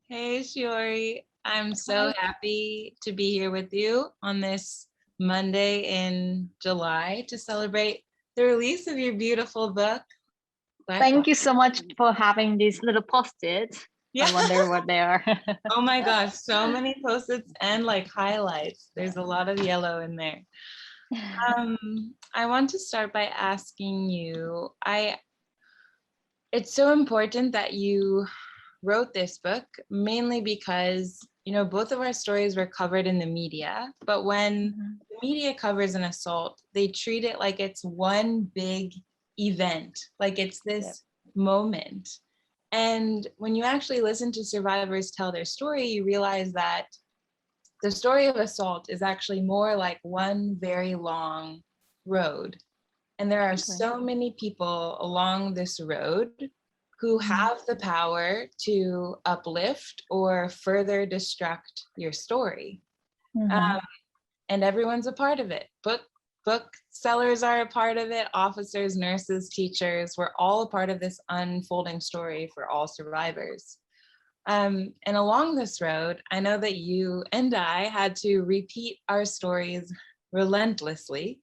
Hey, Shiori. I'm so Hi. happy to be here with you on this Monday in July to celebrate the release of your beautiful book, Black Box. Thank you so much for having these little post-its. I Yeah. wonder what they are. Oh my gosh, so many post-its and like highlights. There's a lot of yellow in there. I want to start by asking you, it's so important that you wrote this book mainly because both of our stories were covered in the media, but when Mhm. the media covers an assault, they treat it like it's one big event, like it's Yep. this moment. And when you actually listen to survivors tell their story, you realize that the story of assault is actually more like one very long road, and there are Okay. so many people along this road who Mhm. have the power to uplift or further destruct your story. Mhm. Um, and everyone's a part of it. Booksellers are a part of it, officers, nurses, teachers, we're all a part of this unfolding story for all survivors. And along this road, I know that you and I had to repeat our stories relentlessly,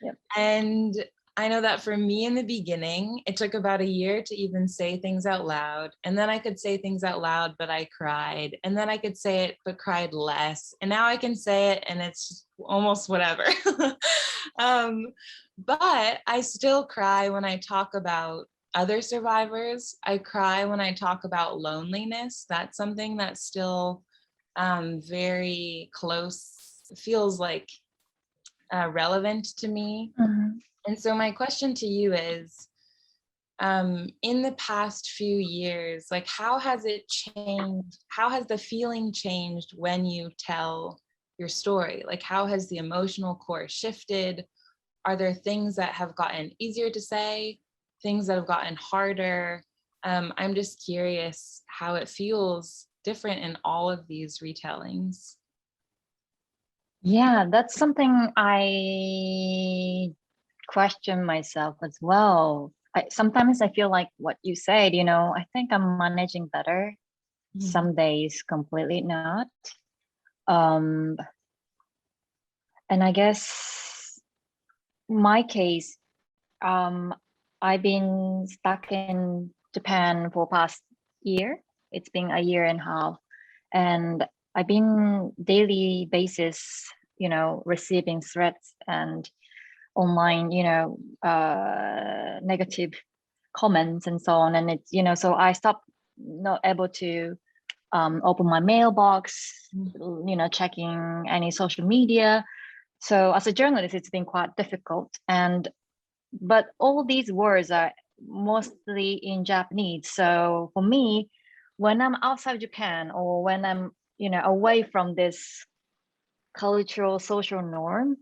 Yep. and I know that for me in the beginning, it took about a year to even say things out loud. And then I could say things out loud, but I cried. And then I could say it, but cried less. And now I can say it and it's almost whatever. um, but I still cry when I talk about other survivors. I cry when I talk about loneliness. That's something that's still very close, feels like relevant to me. Mhm. And so my question to you is, in the past few years, like how has it changed? How has the feeling changed when you tell your story? Like how has the emotional core shifted? Are there things that have gotten easier to say, things that have gotten harder? I'm just curious how it feels different in all of these retellings. Yeah, that's something I question myself as well. Sometimes I feel like what you said, I think I'm managing better. Mhm. Some days completely not. Um, and I guess my case, um, I've been stuck in Japan for past year. It's been a year and a half, and I've been daily basis, receiving threats and online, negative comments and so on. And it's, so I stopped not able to open my mailbox, checking any social media. So as a journalist, it's been quite difficult. And but all these words are mostly in Japanese. So for me, when I'm outside Japan or when I'm, away from this cultural social norm,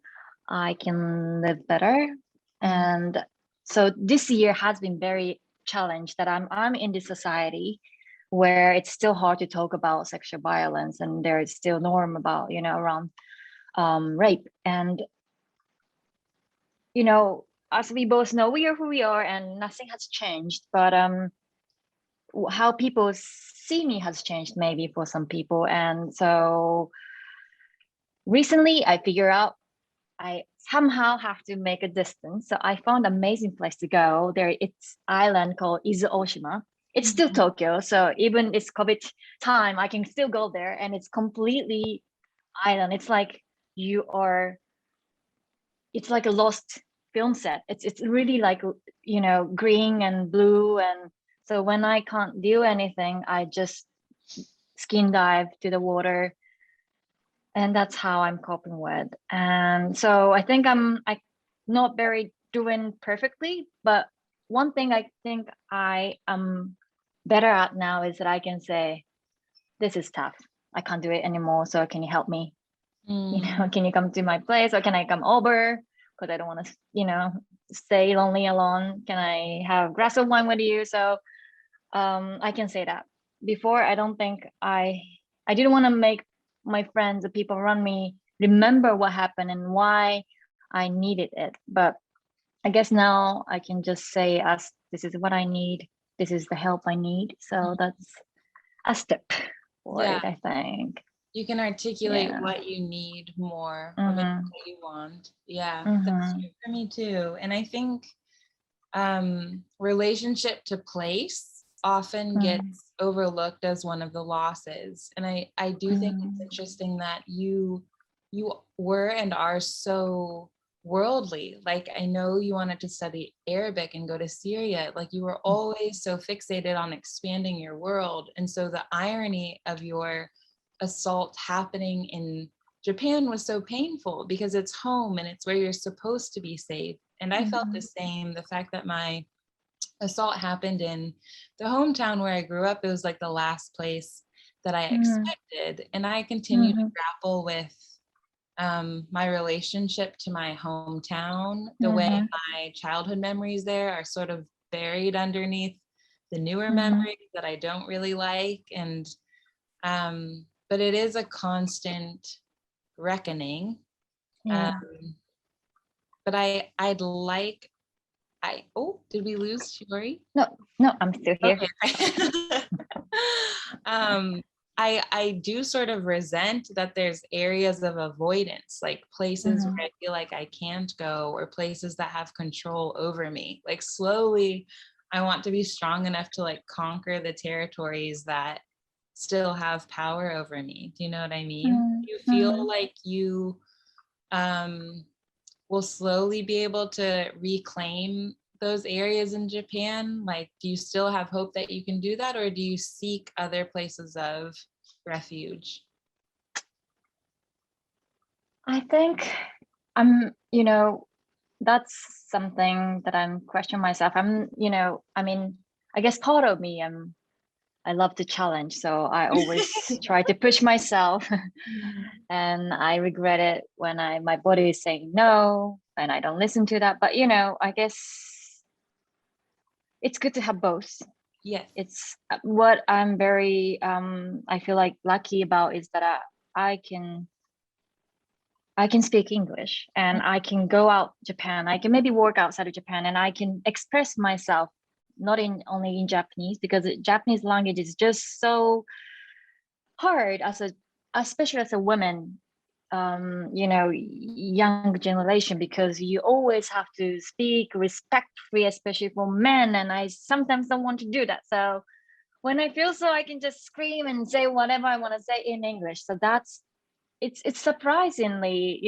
I can live better. Mhm. And so this year has been very challenged that I'm in this society where it's still hard to talk about sexual violence and there is still norm about, around rape. And as we both know, we are who we are and nothing has changed. But how people see me has changed maybe for some people. And so recently I figure out I somehow have to make a distance. So I found an amazing place to go. There it's island called Izu Oshima. It's still Mhm. Tokyo. So even it's COVID time, I can still go there and it's completely island. It's like you are it's like a lost film set. It's really like green and blue, and so when I can't do anything, I just skin dive to the water, and that's how I'm coping with. And so I think I not very doing perfectly, but one thing I think I am better at now is that I can say this is tough. I can't do it anymore. So can you help me? Mm. Can you come to my place or can I come over? Because I don't want to, stay lonely alone. Can I have a glass of wine with you? So I can say that. Before, I don't think I didn't want to make my friends, the people around me, remember what happened and why I needed it. But I guess now I can just say, as this is what I need. This is the help I need. So that's a step. for Yeah, it, I think. you can articulate Yeah. what you need more or maybe Mm-hmm. what you want. Yeah, that's Mm-hmm. true for me too. And I think relationship to place often gets overlooked as one of the losses. And I do think it's Mm-hmm. interesting that you were and are so worldly. Like, I know you wanted to study Arabic and go to Syria. Like, you were always so fixated on expanding your world. And so the irony of your assault happening in Japan was so painful because it's home and it's where you're supposed to be safe. And I felt the Mm-hmm. same. The fact that my assault happened in the hometown where I grew up, it was like the last place that I expected. And I continue to Mm-hmm. grapple with my relationship to my hometown, the way Mm-hmm. my childhood memories there are sort of buried underneath the newer Mm-hmm. memories that I don't really like. And, but it is a constant reckoning. Um, Yeah. but I'd like, did we lose Shiori? No, no, I'm still here. Okay. um, I do sort of resent that there's areas of avoidance, like places Mm-hmm. where I feel like I can't go, or places that have control over me. Like, slowly, I want to be strong enough to like conquer the territories that still have power over me. Do you know what I mean? Do you Mm-hmm. feel like you um will slowly be able to reclaim those areas in Japan? Like, do you still have hope that you can do that, or do you seek other places of refuge? I think I'm, that's something that I'm questioning myself. I mean, I guess part of me, I love to challenge, so I always try to push myself, and I regret it when my body is saying no, and I don't listen to that. But I guess it's good to have both. Yes. It's what I'm very I feel like lucky about is that I can speak English and I can go out Japan. I can maybe work outside of Japan and I can express myself not in only in Japanese, because the Japanese language is just so hard especially as a woman, young generation, because you always have to speak respectfully, especially for men, and I sometimes don't want to do that. So when I feel so, I can just scream and say whatever I want to say in English. So it's surprisingly,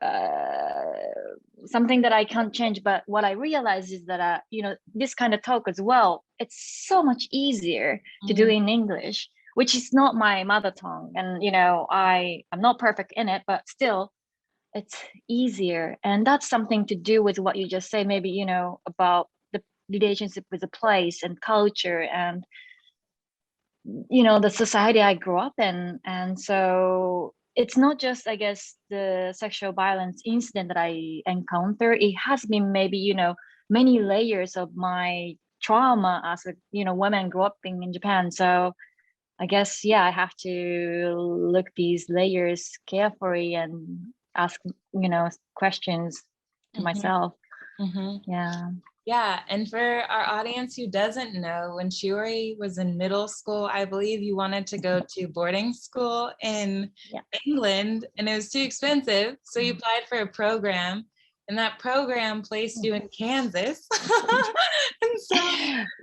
uh, something that I can't change. But what I realize is that, this kind of talk as well, it's so much easier to do Mm, in English, which is not my mother tongue. And, I'm not perfect in it, but still, it's easier. And that's something to do with what you just say, maybe, about the relationship with the place and culture and the society I grew up in. And so it's not just, I guess, the sexual violence incident that I encounter. It has been maybe, many layers of my trauma as a, woman grew up in Japan. So I guess, yeah, I have to look these layers carefully and ask, questions to mhm, myself. mhm. Yeah. Yeah, and for our audience who doesn't know, when Shiori was in middle school, I believe you wanted to go to boarding school in Yeah. England, and it was too expensive. So you applied for a program, and that program placed you in Kansas. And so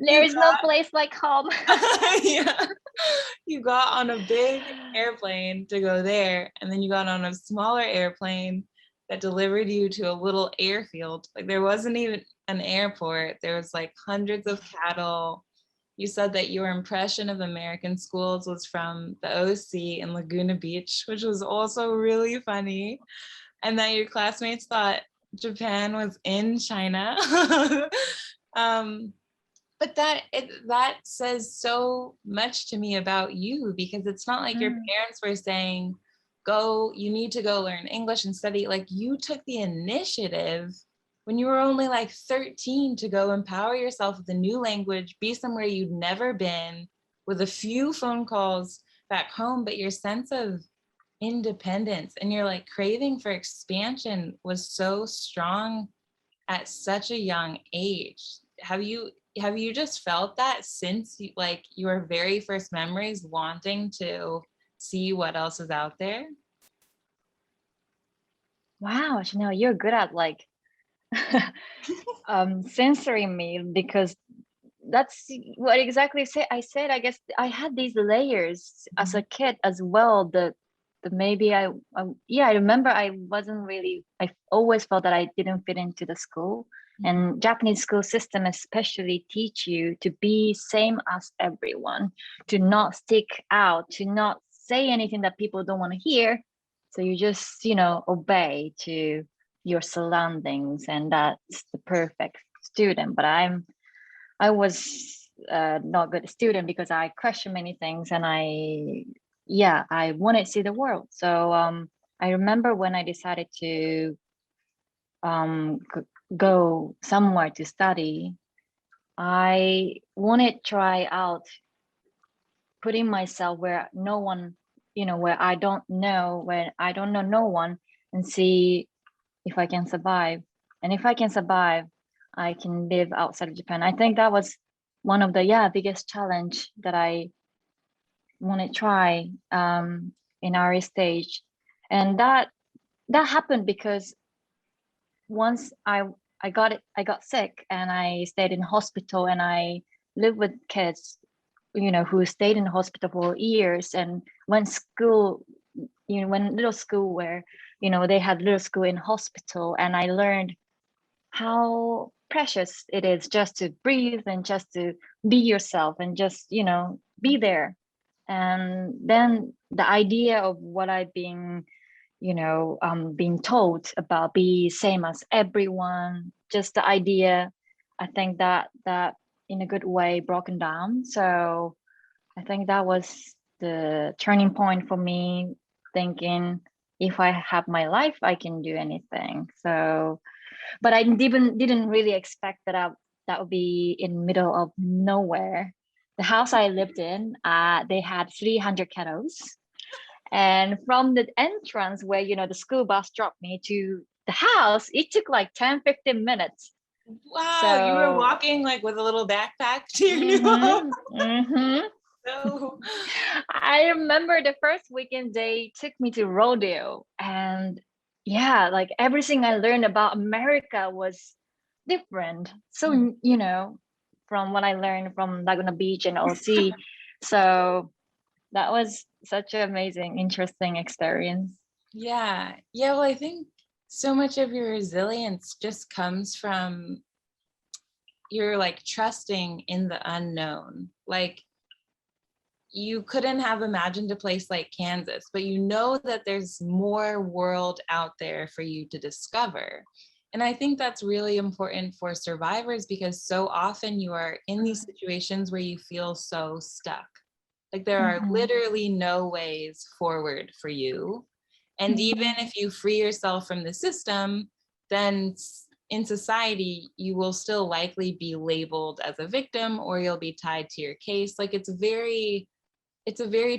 There you is no place like home. got, yeah, you got on a big airplane to go there, and then you got on a smaller airplane that delivered you to a little airfield. Like, there wasn't even an airport. There was like hundreds of cattle. You said that your impression of American schools was from the OC in Laguna Beach, which was also really funny, and that your classmates thought Japan was in China. um, but that says so much to me about you, because it's not like your Mm, parents were saying, go, you need to go learn English and study. Like, you took the initiative when you were only like 13 to go empower yourself with a new language, be somewhere you'd never been, with a few phone calls back home. But your sense of independence and your like craving for expansion was so strong at such a young age. Have you have you just felt that since like your very first memories, wanting to see what else is out there? Wow, Chanel, you're good at like censoring me, because that's what exactly I said. I guess I had these layers as a kid as well. The maybe yeah, I remember I wasn't really. I always felt that I didn't fit into the school, and Japanese school system especially teach you to be same as everyone, to not stick out, to not say anything that people don't want to hear. So you just obey to your surroundings, and that's the perfect student. But I was not good student because I questioned many things, and I wanted to see the world. So I remember when I decided to go somewhere to study, I wanted to try out putting myself where no one, where I don't know, where I don't know no one, and see if I can survive. And if I can survive, I can live outside of Japan. I think that was one of the biggest challenge that I want to try in our stage. And that happened because once I got sick, and I stayed in hospital, and I lived with kids who stayed in the hospital for years, and went school, when little school where they had little school in hospital. And I learned how precious it is just to breathe, and just to be yourself, and just be there. And then the idea of what I've been being told about be same as everyone, just the idea, I think that in a good way broken down. So I think that was the turning point for me, thinking if I have my life, I can do anything. So, but I didn't really expect that would be in middle of nowhere. The house I lived in, they had 300 kettles, and from the entrance where the school bus dropped me to the house, it took like 10-15 minutes. Wow, you were So walking like with a little backpack to your new home. So I remember the first weekend they took me to rodeo, and yeah, like everything I learned about America was different. So, from what I learned from Laguna Beach and OC. So that was such an amazing, interesting experience. yeah. Yeah, well, I think so much of your resilience just comes from you're like trusting in the unknown. Like you couldn't have imagined a place like Kansas, but you know that there's more world out there for you to discover. And I think that's really important for survivors because so often you are in these situations where you feel so stuck. Like there are Mhm. literally no ways forward for you. And even Mhm. if you free yourself from the system, then in society, you will still likely be labeled as a victim or you'll be tied to your case. Like it's a very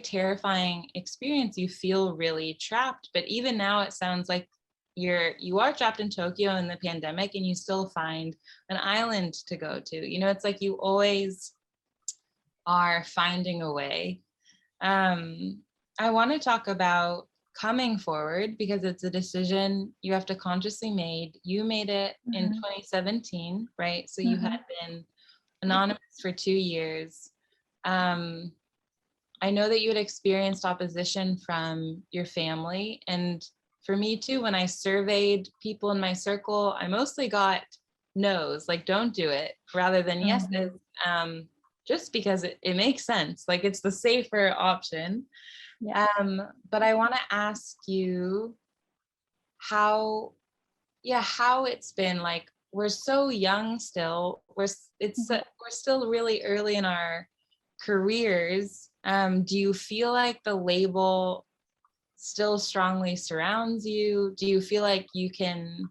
terrifying experience. You feel really trapped, but even now it sounds like you are trapped in Tokyo in the pandemic and you still find an island to go to. It's like you always are finding a way. I want to talk about coming forward because it's a decision you have to consciously made. You made it in Mhm. 2017, right? So you had Mhm. been anonymous for 2 years. Um, I know that you had experienced opposition from your family. And for me too, when I surveyed people in my circle, I mostly got no's, like don't do it, rather than yeses, Mhm. just because it makes sense. Like it's the safer option. Yeah. But I want to ask you how, yeah, how it's been. Like we're so young still. Mhm. We're still really early in our careers. Do you feel like the label still strongly surrounds you? Do you feel like you can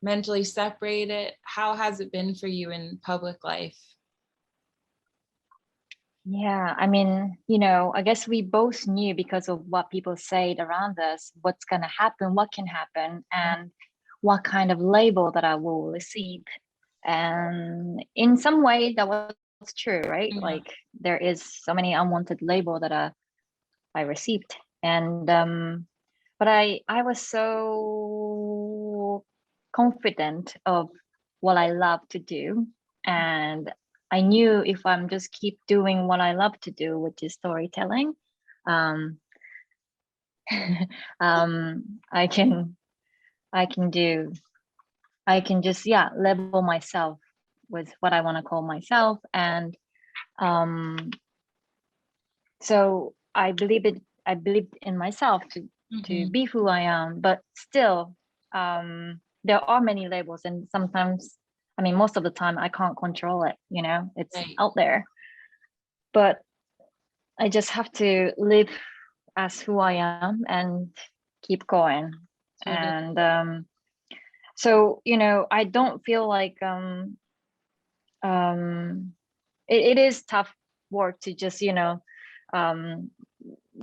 mentally separate it? How has it been for you in public life? Yeah, I mean, I guess we both knew because of what people said around us, what's going to happen, what can happen, and what kind of label that I will receive. And in some way that was true, right? Yeah. Like there is so many unwanted label that I received. And but I was so confident of what I love to do. And I knew if I'm just keep doing what I love to do, which is storytelling, um, I can do, I can just, yeah, level myself with what I want to call myself. And um, so I believed in myself to Mm-hmm. be who I am. But still, there are many labels, and sometimes, I mean, most of the time I can't control it, you know, it's Right. out there. But I just have to live as who I am and keep going. Totally. And so, you know, I don't feel like um it is tough work to just, you know, um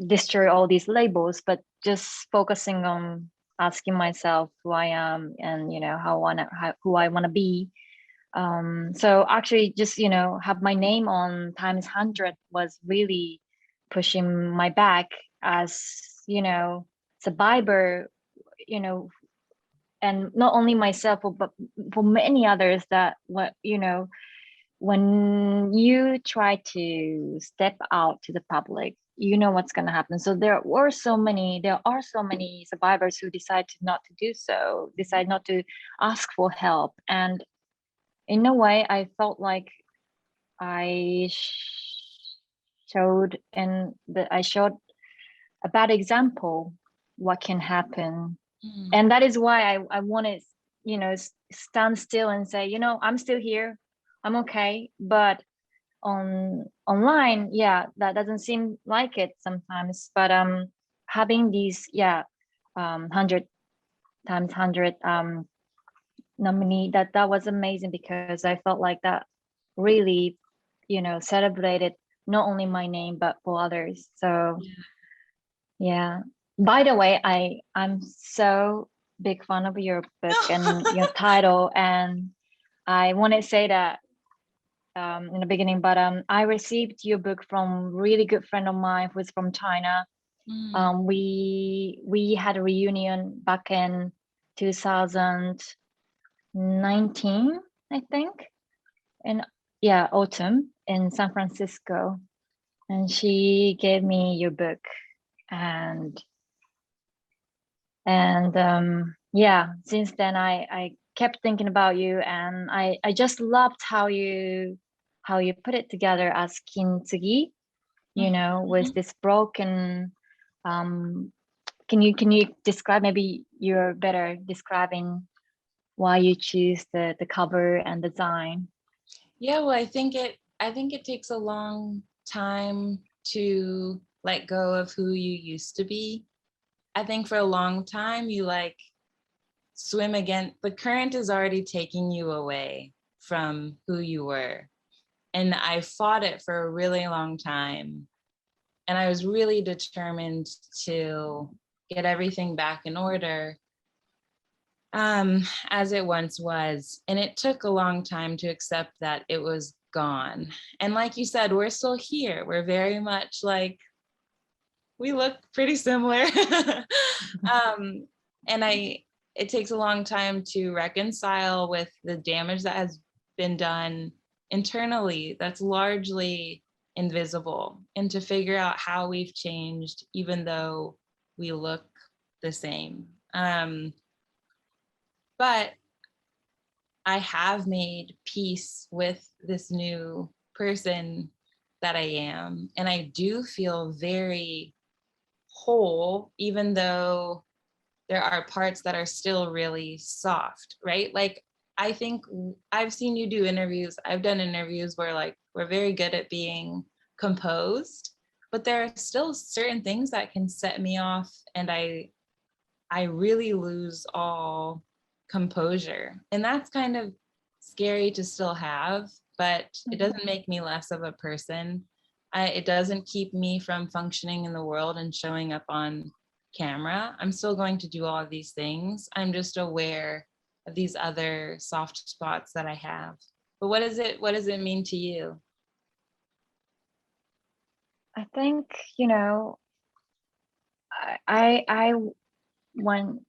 destroy all these labels, but just focusing on asking myself who I am, and you know who I want to be. So actually just, you know, have my name on times 100 was really pushing my back, as you know, survivor, you know, and not only myself but for many others, that what, you know, when you try to step out to the public, you know what's going to happen. So there are so many survivors who decide to not to do so, decide not to ask for help. And in a way I felt like I showed, and that I showed a bad example what can happen. Mm. And that is why I want to, you know, stand still and say, you know, I'm still here, I'm okay. But on online, yeah, that doesn't seem like it sometimes. But having these, yeah, 100 times 100 nominee, that was amazing, because I felt like that really, you know, celebrated not only my name but for others. So Yeah. yeah. By the way, I'm so big fan of your book and your title, and I want to say that in the beginning, but I received your book from really good friend of mine who's from China. Mm. We had a reunion back in 2019, I think, in, yeah, autumn in San Francisco, and she gave me your book. and yeah, since then I kept thinking about you, and I just loved how you put it together as kintsugi, you know, with Mhm. this broken um can you describe, maybe you're better describing why you choose the cover and design. Yeah, well, I think it takes a long time to let go of who you used to be. I think for a long time you like swim against the current is already taking you away from who you were. And I fought it for a really long time. And I was really determined to get everything back in order, as it once was. And it took a long time to accept that it was gone. And like you said, we're still here. We're very much like, we look pretty similar. um, and it takes a long time to reconcile with the damage that has been done internally that's largely invisible, and to figure out how we've changed even though we look the same. But I have made peace with this new person that I am, and I do feel very whole, even though there are parts that are still really soft, right? Like, I think I've seen you do interviews. I've done interviews where like we're very good at being composed, but there are still certain things that can set me off, and I really lose all composure. And that's kind of scary to still have, but it Mhm. doesn't make me less of a person. It doesn't keep me from functioning in the world and showing up on camera. I'm still going to do all of these things. I'm just aware these other soft spots that I have. But what does it mean to you? I think, you know, I went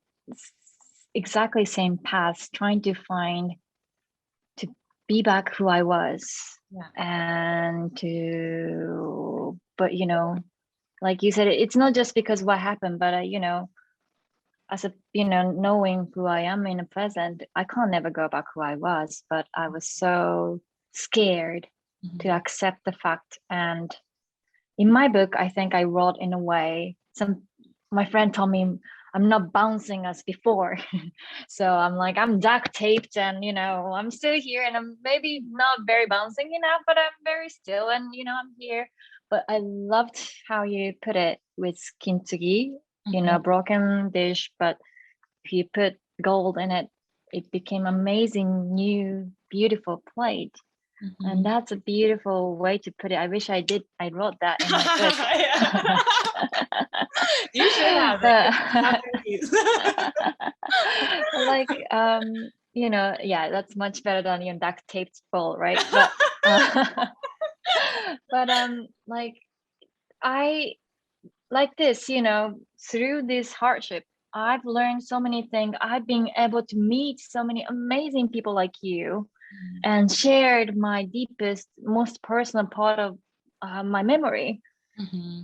exactly same path, trying to be back who I was, Yeah. and to, but you know, like you said, it's not just because what happened, but you know, as a, you know, knowing who I am in the present, I can't never go back who I was, but I was so scared to Mm-hmm. accept the fact. And in my book, I think I wrote in a way, my friend told me I'm not bouncing as before. So I'm like, I'm duct taped, and you know, I'm still here, and I'm maybe not very bouncing enough, but I'm very still, and you know, I'm here. But I loved how you put it with kintsugi, you Mm-hmm. know, broken dish, but if you put gold in it, it became amazing, new, beautiful plate. And Mm-hmm. that's a beautiful way to put it. I wish I wrote that in my book. Yeah. You should have it. It's a masterpiece. Like, you know, yeah, that's much better than your duct taped bowl, right? But but like, I like this, you know, through this hardship, I've learned so many things. I've been able to meet so many amazing people like you, and shared my deepest, most personal part of my memory Mm-hmm.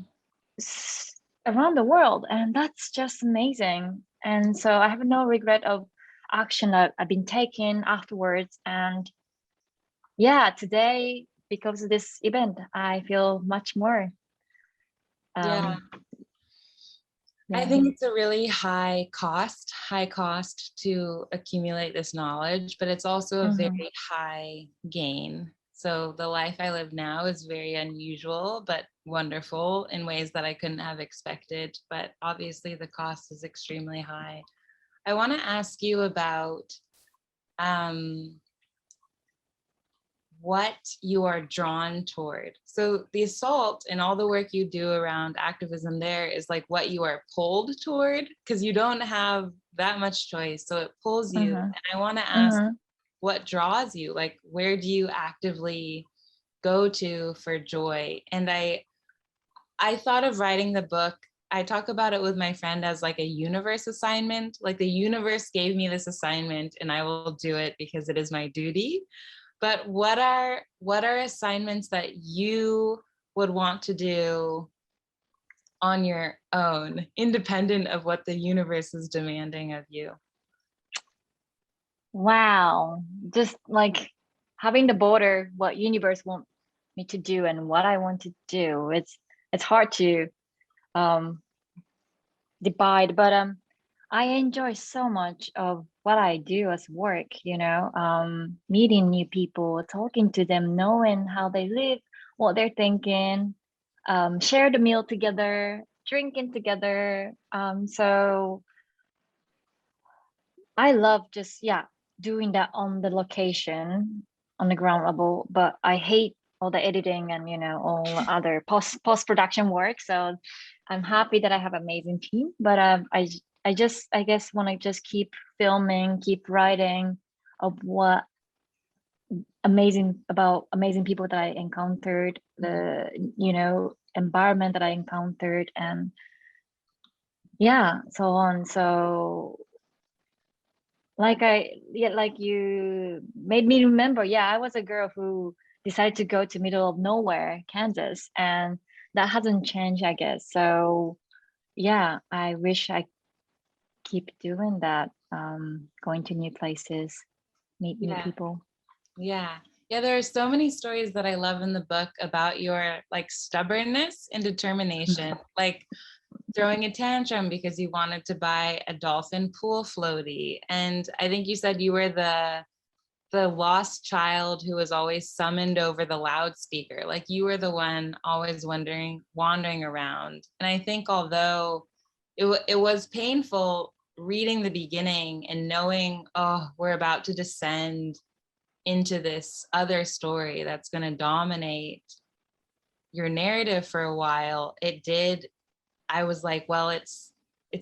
around the world, and that's just amazing. And so I have no regret of action that I've been taking afterwards. And yeah, today, because of this event, I feel much more Yeah. um I yeah. think it's a really high cost to accumulate this knowledge, but it's also a Mm-hmm. very high gain. So the life I live now is very unusual, but wonderful in ways that I couldn't have expected. But obviously, the cost is extremely high. I want to ask you about um, what you are drawn toward. So the assault and all the work you do around activism there is like what you are pulled toward, because you don't have that much choice. So it pulls you. Mm-hmm. And I want to ask, Mm-hmm. what draws you? Like, where do you actively go to for joy? And I thought of writing the book. I talk about it with my friend as like a universe assignment. Like the universe gave me this assignment and I will do it because it is my duty. But what are assignments that you would want to do on your own, independent of what the universe is demanding of you? Wow, just like having the border what universe want me to do and what I want to do, it's hard to um divide, but I enjoy so much of what I do as work, you know, meeting new people, talking to them, knowing how they live, what they're thinking, share the meal together, drinking together. So I love just, yeah, doing that on the location, on the ground level, but I hate all the editing and, you know, all the other post production work. So I'm happy that I have an amazing team, but I just, I guess, want to just keep filming, keep writing of what amazing people that I encountered, the, you know, environment that I encountered, and yeah, so on. So like you made me remember, yeah, I was a girl who decided to go to middle of nowhere, Kansas, and that hasn't changed, I guess. So yeah, I wish I keep doing that, going to new places, meet new Yeah. people. Yeah. Yeah, there are so many stories that I love in the book about your like stubbornness and determination. Like throwing a tantrum because you wanted to buy a dolphin pool floaty. And I think you said you were the lost child who was always summoned over the loudspeaker. Like you were the one always wandering around. And I think although it was painful reading the beginning and knowing, oh, we're about to descend into this other story that's going to dominate your narrative for a while, it did. I was like, well, it's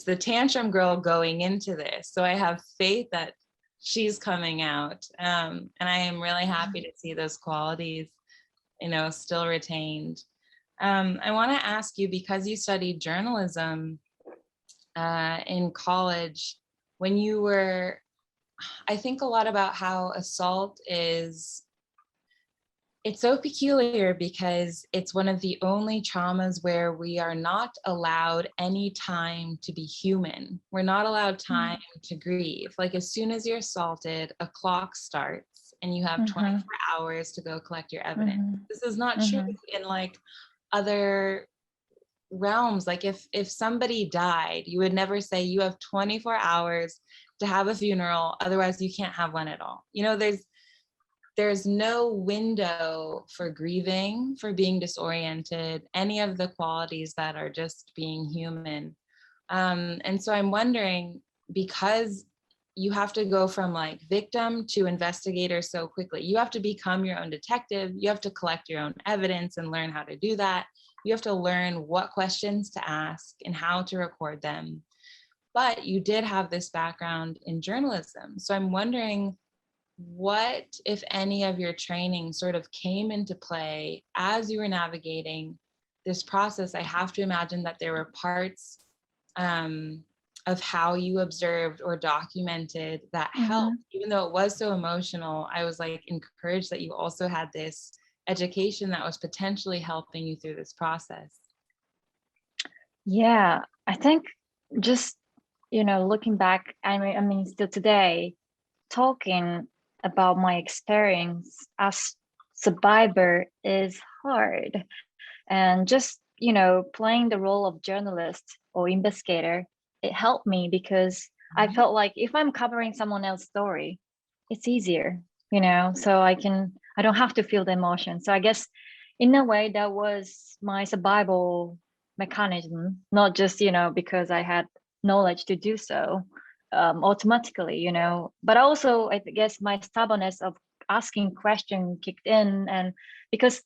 the tantrum girl going into this. So I have faith that she's coming out. And I am really happy to see those qualities, still retained. I want to ask you, because you studied journalism in college, when you were, I think a lot about how assault it's so peculiar because it's one of the only traumas where we are not allowed any time to be human. We're not allowed time to grieve. Like as soon as you're assaulted, a clock starts and you have 24 hours to go collect your evidence. This is not true in like other realms. Like if somebody died, you would never say you have 24 hours to have a funeral, otherwise you can't have one at all. There's no window for grieving, for being disoriented, any of the qualities that are just being human. And so I'm wondering, because you have to go from like victim to investigator so quickly, you have to become your own detective, you have to collect your own evidence and learn how to do that. You have to learn what questions to ask and how to record them. But you did have this background in journalism. So I'm wondering, what, if any, of your training sort of came into play as you were navigating this process? I have to imagine that there were parts of how you observed or documented that helped, even though it was so emotional. I was like encouraged that you also had this education that was potentially helping you through this process. Yeah, I think just, looking back, I mean, still today, talking about my experience as survivor is hard. And just, playing the role of journalist or investigator, it helped me because I felt like if I'm covering someone else's story, it's easier, so I don't have to feel the emotion. So I guess in a way that was my survival mechanism, not just, because I had knowledge to do so automatically, but also I guess my stubbornness of asking question kicked in. And because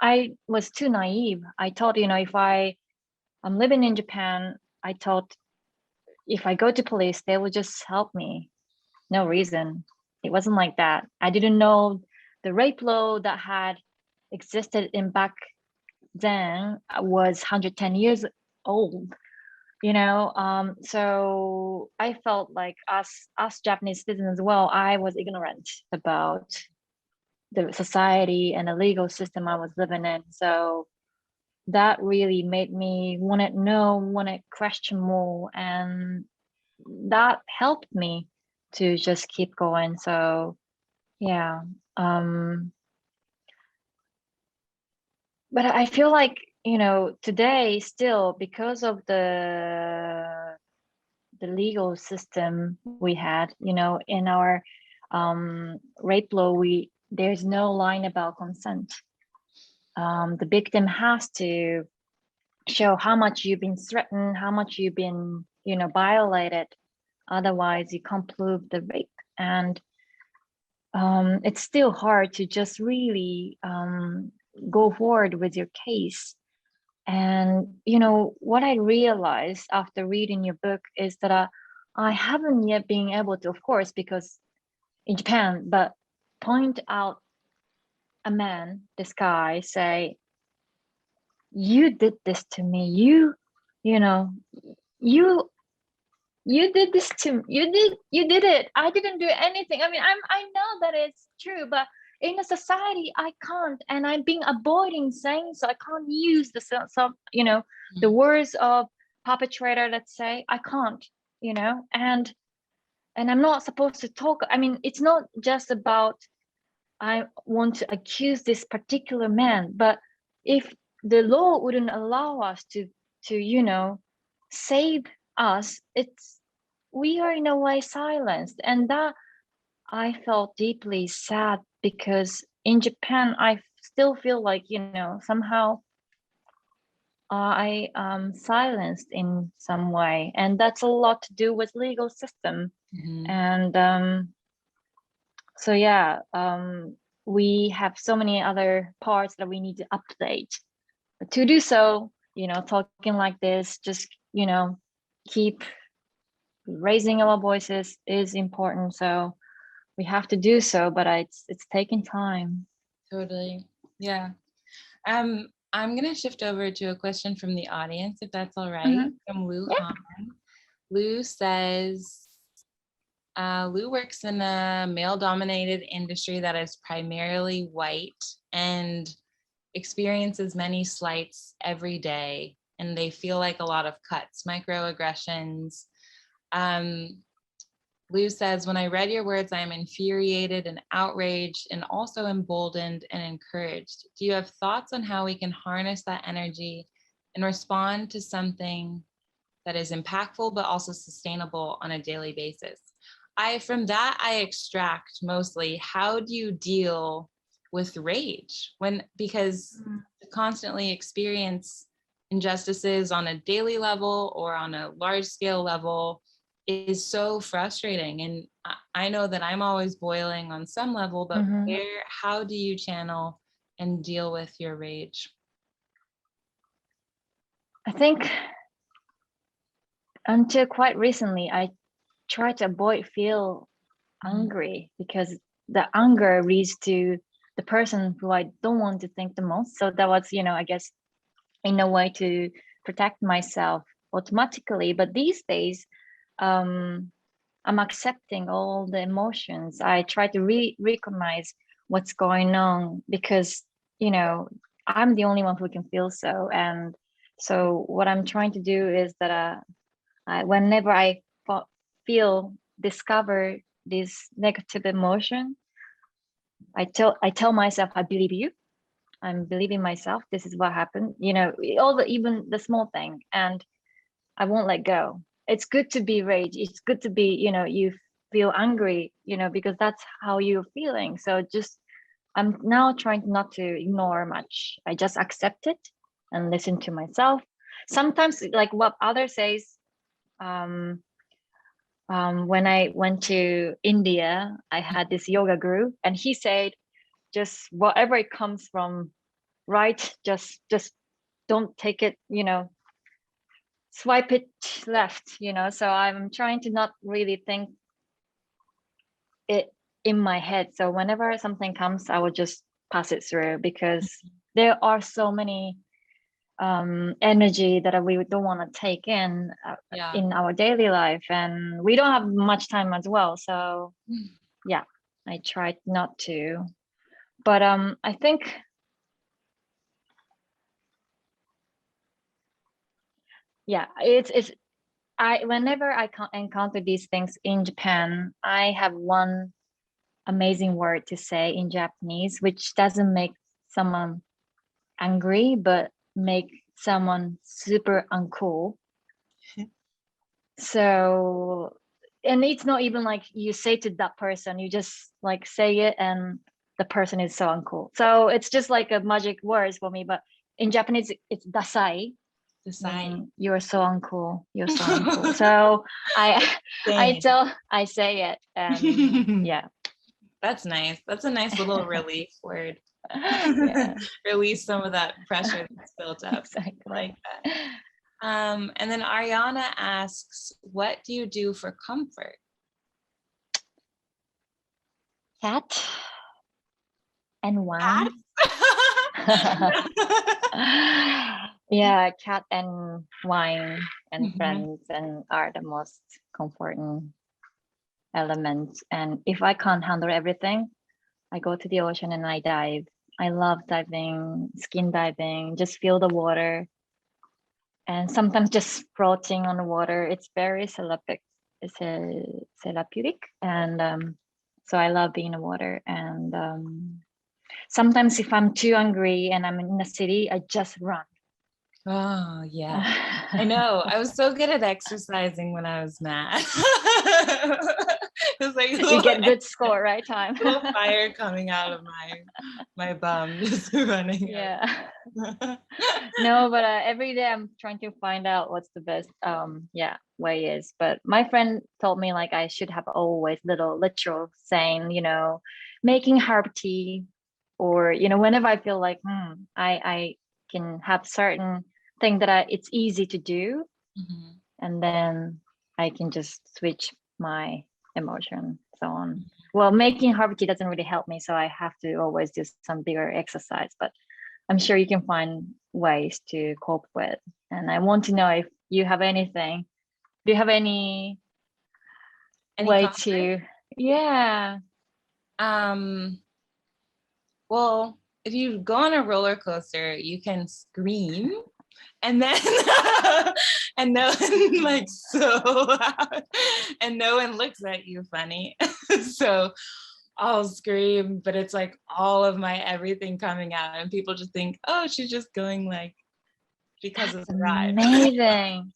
I was too naive, I thought, if I'm living in Japan, I thought if I go to police, they will just help me. No reason. It wasn't like that. I didn't know the rape law that had existed in back then was 110 years old. So I felt like us Japanese citizens as well, I was ignorant about the society and the legal system I was living in. So that really made me want to question more, and that helped me to just keep going. So yeah, but I feel like today still, because of the legal system we had, in our rape law, there's no line about consent. The victim has to show how much you've been threatened, how much you've been violated, otherwise you can't prove the rape. And it's still hard to just really go forward with your case. And what I realized after reading your book is that I haven't yet been able to, of course, because in Japan, but point out a man, this guy, say, you did this to me, you did this to me, you did it, I didn't do anything. I mean, I know that it's true, but in a society I can't, and I've been avoiding saying so. I can't use some the words of perpetrator, let's say. I can't, and I'm not supposed to talk. I mean, it's not just about I want to accuse this particular man, but if the law wouldn't allow us to save us, we are in a way silenced. And that I felt deeply sad, because in Japan I still feel like somehow I am silenced in some way, and that's a lot to do with legal system. And so yeah, we have so many other parts that we need to update. But to do so, talking like this, just keep raising our voices is important. So we have to do so, but it's taking time. Totally. Yeah. I'm going to shift over to a question from the audience, if that's all right, from Lou Yeah. Han. Lou says, Lou works in a male-dominated industry that is primarily white and experiences many slights every day, and they feel like a lot of cuts, microaggressions. Lou says, when I read your words, I am infuriated and outraged and also emboldened and encouraged. Do you have thoughts on how we can harness that energy and respond to something that is impactful but also sustainable on a daily basis? From that, I extract mostly, how do you deal with rage because to constantly experience injustices on a daily level or on a large scale level is so frustrating. And I know that I'm always boiling on some level, but how do you channel and deal with your rage? I think until quite recently, I tried to avoid feel angry because the anger leads to the person who I don't want to think the most. So that was, I guess, in a way to protect myself automatically. But these days, I'm accepting all the emotions. I try to recognize what's going on because, I'm the only one who can feel so. And so what I'm trying to do is that whenever I discover this negative emotion, I tell myself, I believe you. I'm believing myself. This is what happened. Even the small thing, and I won't let go. It's good to be rage. It's good to be, you feel angry, because that's how you're feeling. So I'm now trying not to ignore much. I just accept it and listen to myself. Sometimes, like what others says, when I went to India, I had this yoga guru, and he said, just whatever it comes from, right? Just don't take it, swipe it left, So I'm trying to not really think it in my head. So whenever something comes, I will just pass it through because there are so many energy that we don't want to take in our daily life, and we don't have much time as well. So yeah, I tried not to, but I think it's whenever I encounter these things in Japan, I have one amazing word to say in Japanese, which doesn't make someone angry, but make someone super uncool. So, and it's not even like you say to that person, you just like say it and the person is so uncool. So it's just like a magic words for me, but in Japanese, it's dasai. Meaning you're so uncool. You're so uncool. So I say it, and yeah. That's nice. That's a nice little relief word. Yeah. Release some of that pressure that's built up. Exactly. Like that. And then Ariana asks, what do you do for comfort? Cat and wine. Yeah, cat and wine and friends and are the most comforting elements. And if I can't handle everything, I go to the ocean and I dive. I love diving, skin diving, just feel the water. And sometimes just floating on the water. It's very therapeutic. It's a therapeutic. And so I love being in the water. And sometimes if I'm too hungry and I'm in the city, I just run. Oh, yeah. I know. I was so good at exercising when I was mad. It was like you get good score, right? Time. Little fire coming out of my bum, just running. Yeah. No, but every day I'm trying to find out what's the best way is. But my friend told me like I should have always little literal saying, making herb tea, or whenever I feel like I can have certain thing that it's easy to do, and then I can just switch my emotion, so on. well, making herbal tea doesn't really help me, so I have to always do some bigger exercise, but I'm sure you can find ways to cope with. And I want to know if you have anything. Do you have any Any way comfort? to, yeah. Um, well, if you go on a roller coaster, you can scream and then and no one like so loud and no one looks at you funny. So I'll scream, but it's like all of my everything coming out and people just think, oh, she's just going like because of That's the ride. amazing.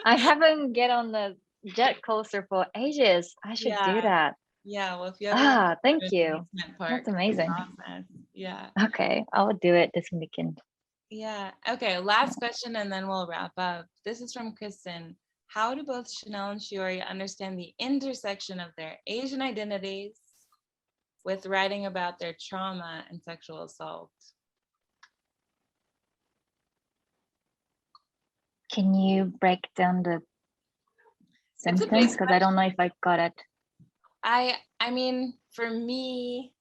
I haven't get on the jet coaster for ages. I should do Yeah. that. Yeah. Well, if you ever want Ah, to thank go to you. amusement That's park, amazing. process. Yeah. Okay, I will do it this weekend. Yeah. Okay. Last question and then we'll wrap up. This is from Kristen. How do both Chanel and Shiori understand the intersection of their Asian identities with writing about their trauma and sexual assault? Can you break down the It's a sentence? big Because I don't question. know if I got it. I mean, for me,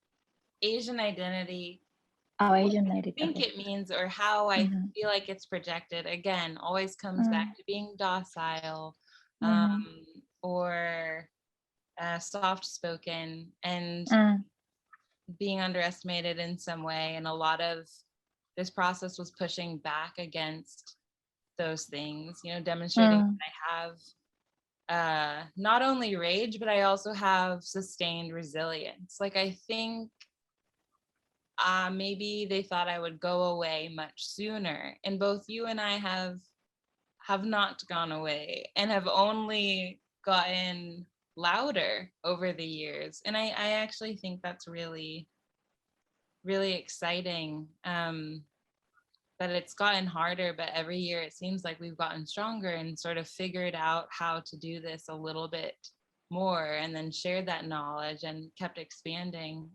Asian identity, Oh, what Asian I lady. think Okay. it means or how I Mm-hmm. feel like it's projected, again, always comes back to being docile, Mm-hmm. or soft spoken and Mm-hmm. being underestimated in some way. And a lot of this process was pushing back against those things, demonstrating that I have not only rage, but I also have sustained resilience. Like I think maybe they thought I would go away much sooner, and both you and I have not gone away and have only gotten louder over the years. And I actually think that's really, really exciting. That it's gotten harder, but every year it seems like we've gotten stronger and sort of figured out how to do this a little bit more and then shared that knowledge and kept expanding.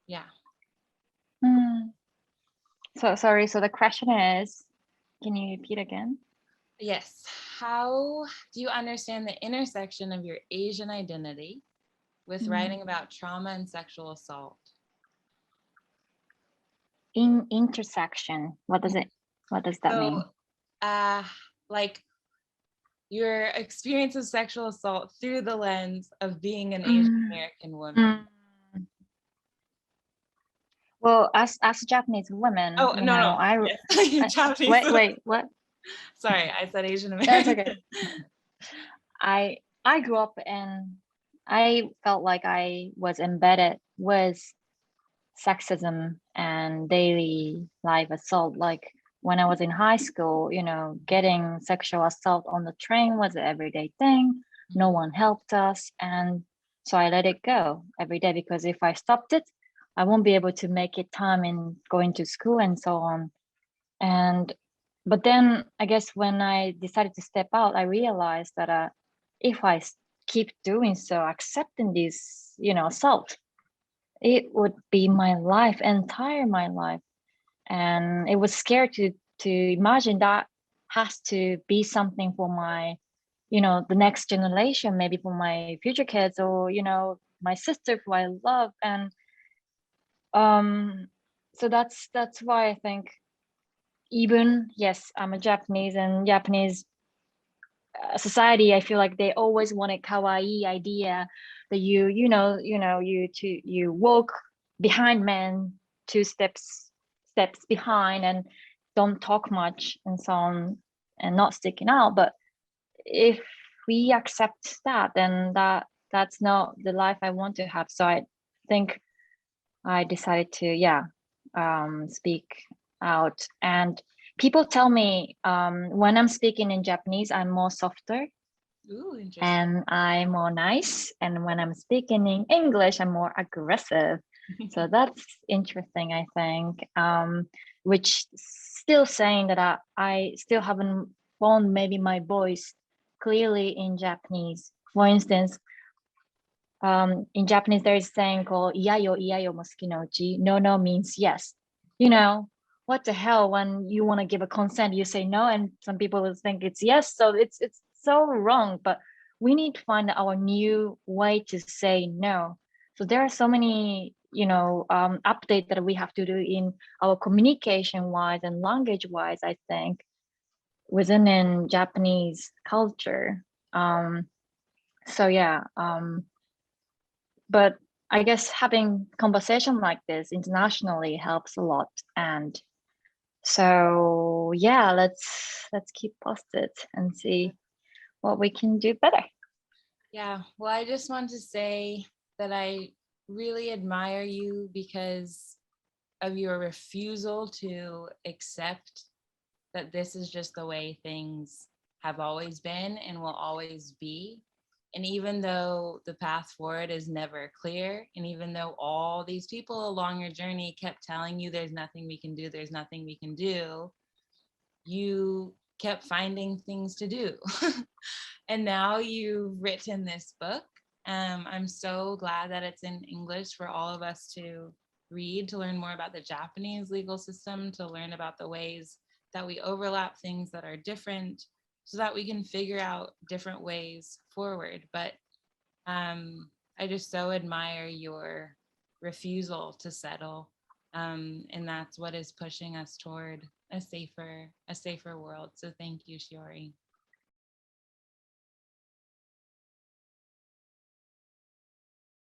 Yeah. Mm. So sorry. So the question is, can you repeat again? Yes. How do you understand the intersection of your Asian identity with writing about trauma and sexual assault? In intersection. What does it? What does that So, mean? like your experience of sexual assault through the lens of being an Asian Mm. American woman. Mm. Well, as Japanese women, Oh, no, no. Yes. Japanese. wait, what? Sorry, I said Asian That's American. okay. I grew up and I felt like I was embedded with sexism and daily life assault. Like when I was in high school, getting sexual assault on the train was an everyday thing. No one helped us. And so I let it go every day because if I stopped it, I won't be able to make it time in going to school and so on. And but then I guess when I decided to step out, I realized that if I keep doing so, accepting this, assault, it would be my life, entire my life. And it was scary to imagine that has to be something for my, the next generation, maybe for my future kids or, my sister who I love. And so that's why I think even yes, I'm a Japanese and Japanese society, I feel like they always want a kawaii idea that you walk behind men two steps behind and don't talk much and so on and not sticking out. But if we accept that, then that's not the life I want to have. So I think I decided to speak out. And people tell me when I'm speaking in Japanese, I'm more softer Ooh, interesting. and I'm more nice. And when I'm speaking in English, I'm more aggressive. So that's interesting, I think. Which still saying that I still haven't found maybe my voice clearly in Japanese. For instance, in Japanese, there is a saying called "iyayo iyayo mo suki no uchi." No, no means yes. What the hell? When you want to give a consent, you say no, and some people will think it's yes. So it's so wrong. But we need to find our new way to say no. So there are so many, updates that we have to do in our communication wise and language wise, I think, within in Japanese culture. So yeah, but I guess having conversation like this internationally helps a lot. And so yeah, let's keep posted and see what we can do better. Yeah, well, I just want to say that I really admire you because of your refusal to accept that this is just the way things have always been and will always be. And even though the path forward is never clear, and even though all these people along your journey kept telling you there's nothing we can do, there's nothing we can do, you kept finding things to do. And now you've written this book. I'm so glad that it's in English for all of us to read, to learn more about the Japanese legal system, to learn about the ways that we overlap things that are different, so that we can figure out different ways forward. But I just so admire your refusal to settle. And that's what is pushing us toward a safer world. So thank you, Shiori.